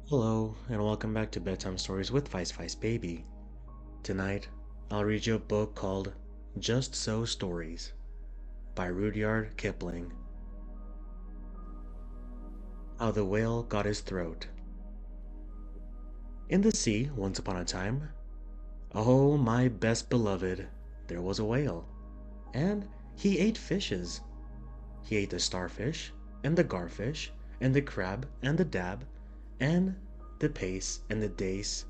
Hello, and welcome back to Bedtime Stories with Vice Vice Baby. Tonight, I'll read you a book called Just So Stories by Rudyard Kipling. How the Whale Got His Throat. In the sea, once upon a time, oh, my best beloved, there was a whale, and he ate fishes. He ate the starfish, and the garfish, and the crab, and the dab, and the pace, and the dace,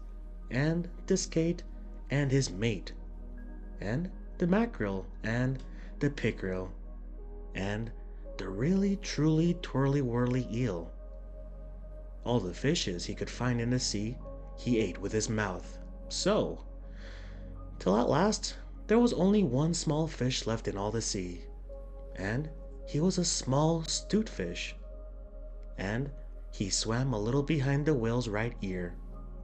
and the skate, and his mate, and the mackerel, and the pickerel, and the really truly twirly whirly eel. All the fishes he could find in the sea he ate with his mouth, so, till at last there was only one small fish left in all the sea, and he was a small 'stute fish, and he swam a little behind the whale's right ear,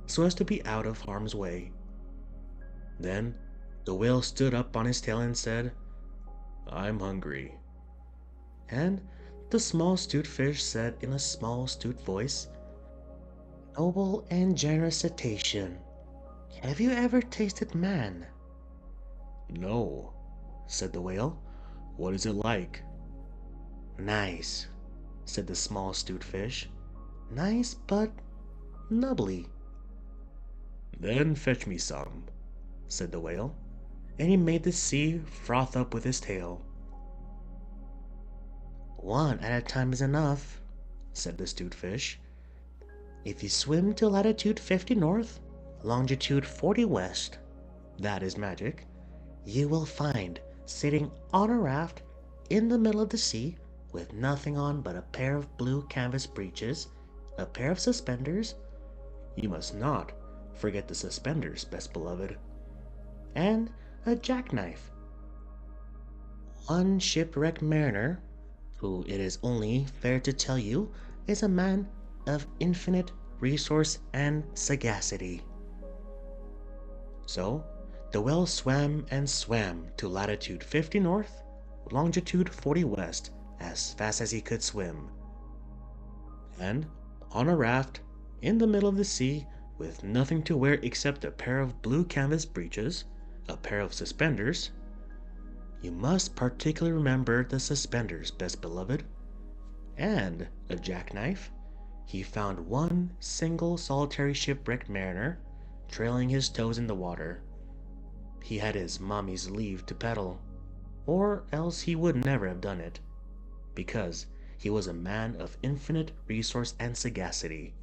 so as to be out of harm's way. Then the whale stood up on his tail and said, "I'm hungry." And the small 'stute fish said in a small 'stute voice, "Noble and generous cetacean, have you ever tasted man?" "No," said the whale. "What is it like?" "Nice," said the small 'stute fish. "Nice, but nubbly." "Then fetch me some," said the whale, and he made the sea froth up with his tail. "One at a time is enough," said the 'stute fish. "If you swim to latitude 50 north, longitude 40 west, that is magic, you will find, sitting on a raft in the middle of the sea, with nothing on but a pair of blue canvas breeches, a pair of suspenders, you must not forget the suspenders, best beloved, and a jackknife. One shipwrecked mariner, who it is only fair to tell you is a man of infinite resource and sagacity." So the whale swam and swam to latitude 50 north, longitude 40 west, as fast as he could swim. And on a raft, in the middle of the sea, with nothing to wear except a pair of blue canvas breeches, a pair of suspenders, you must particularly remember the suspenders, best beloved, and a jackknife, he found one single solitary shipwrecked mariner trailing his toes in the water. He had his mommy's leave to paddle, or else he would never have done it, because he was a man of infinite resource and sagacity.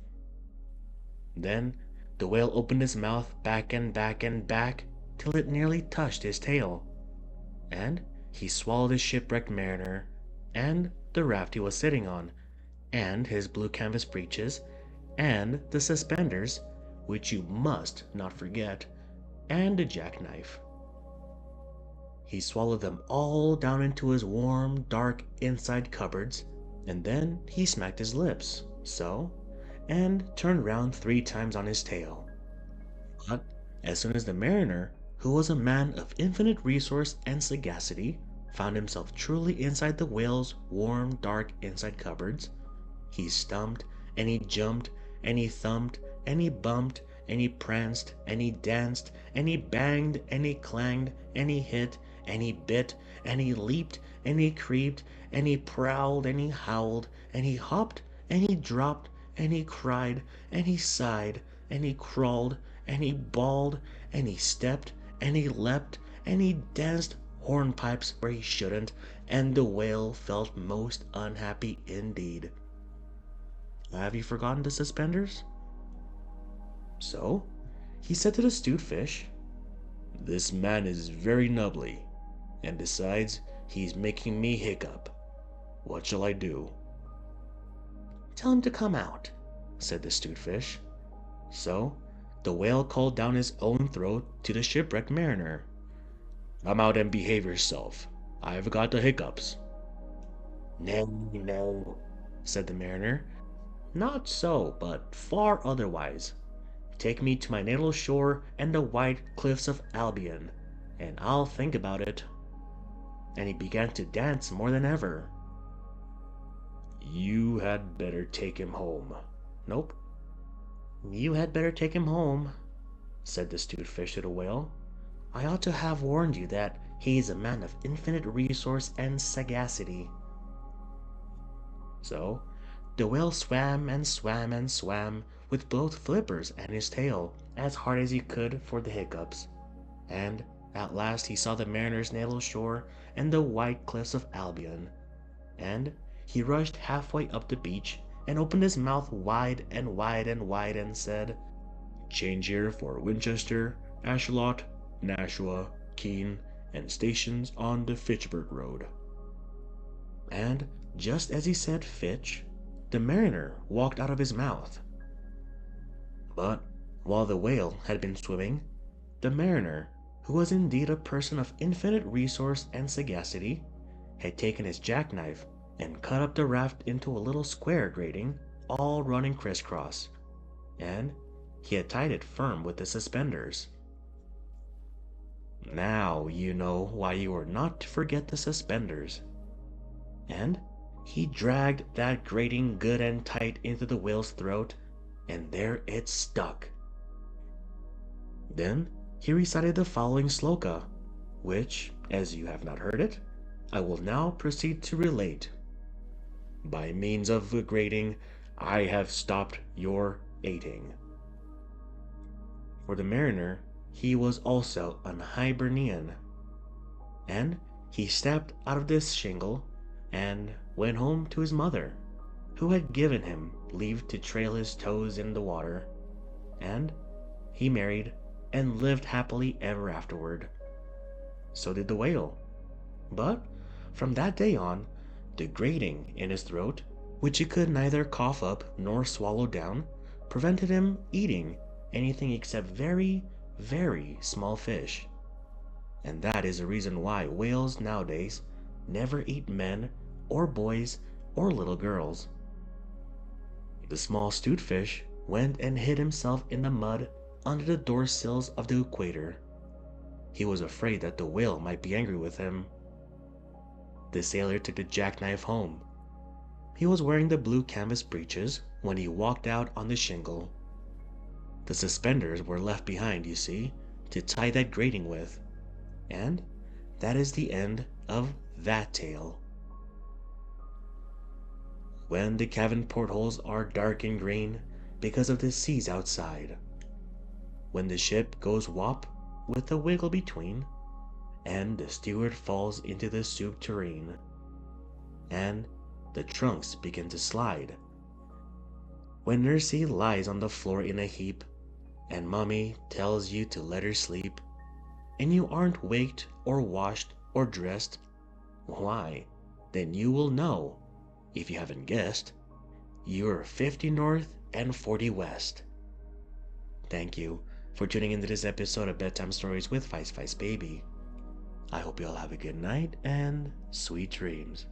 Then the whale opened his mouth back and back and back till it nearly touched his tail, and he swallowed his shipwrecked mariner, and the raft he was sitting on, and his blue canvas breeches, and the suspenders, which you must not forget, and the jackknife. He swallowed them all down into his warm, dark inside cupboards, and then he smacked his lips, so, and turned round 3 times on his tail. But as soon as the mariner, who was a man of infinite resource and sagacity, found himself truly inside the whale's warm, dark inside cupboards, he stumped, and he jumped, and he thumped, and he bumped, and he pranced, and he danced, and he banged, and he clanged, and he hit, and he bit, and he leaped, and he creeped, and he prowled, and he howled, and he hopped, and he dropped, and he cried, and he sighed, and he crawled, and he bawled, and he stepped, and he leapt, and he danced hornpipes where he shouldn't, and the whale felt most unhappy indeed. Have you forgotten the suspenders? So he said to the 'stute fish, "This man is very nubbly, and besides, he's making me hiccup. What shall I do?" "Tell him to come out," said the 'stute fish. So the whale called down his own throat to the shipwrecked mariner, "Come out and behave yourself. I've got the hiccups." "No, no," said the mariner. "Not so, but far otherwise. Take me to my natal shore and the white cliffs of Albion, and I'll think about it." And he began to dance more than ever. "You had better take him home." "Nope." You had better take him home, said the stewed fish to the whale. I ought to have warned you that he is a man of infinite resource and sagacity. So the whale swam and swam and swam with both flippers and his tail as hard as he could for the hiccups, and at last he saw the mariner's natal shore and the white cliffs of Albion, and he rushed halfway up the beach and opened his mouth wide and wide and wide and said, "Change here for Winchester, Ashalot, Nashua, Keene, and stations on the Fitchburg Road." And just as he said Fitch, the mariner walked out of his mouth. But while the whale had been swimming, the mariner, who was indeed a person of infinite resource and sagacity, had taken his jackknife and cut up the raft into a little square grating, all running crisscross, and he had tied it firm with the suspenders. Now you know why you are not to forget the suspenders. And he dragged that grating good and tight into the whale's throat, and there it stuck. Then he recited the following sloka, which, as you have not heard it, I will now proceed to relate. By means of the grating, I have stopped your eating. For the mariner, he was also an Hibernian, and he stepped out of this shingle and went home to his mother, who had given him leave to trail his toes in the water, and he married and lived happily ever afterward. So did the whale. But from that day on, the grating in his throat, which he could neither cough up nor swallow down, prevented him eating anything except very, very small fish. And that is the reason why whales nowadays never eat men or boys or little girls. The small stewed fish went and hid himself in the mud under the door sills of the equator. He was afraid that the whale might be angry with him. The sailor took the jackknife home. He was wearing the blue canvas breeches when he walked out on the shingle. The suspenders were left behind, you see, to tie that grating with. And that is the end of that tale. When the cabin portholes are dark and green because of the seas outside. When the ship goes wop with a wiggle between, and the steward falls into the soup tureen, and the trunks begin to slide. When Nursey lies on the floor in a heap, and Mummy tells you to let her sleep, and you aren't waked or washed or dressed, why, then you will know, if you haven't guessed, you're 50 north and 40 west. Thank you for tuning into this episode of Bedtime Stories with Vice Baby. I hope you all have a good night and sweet dreams.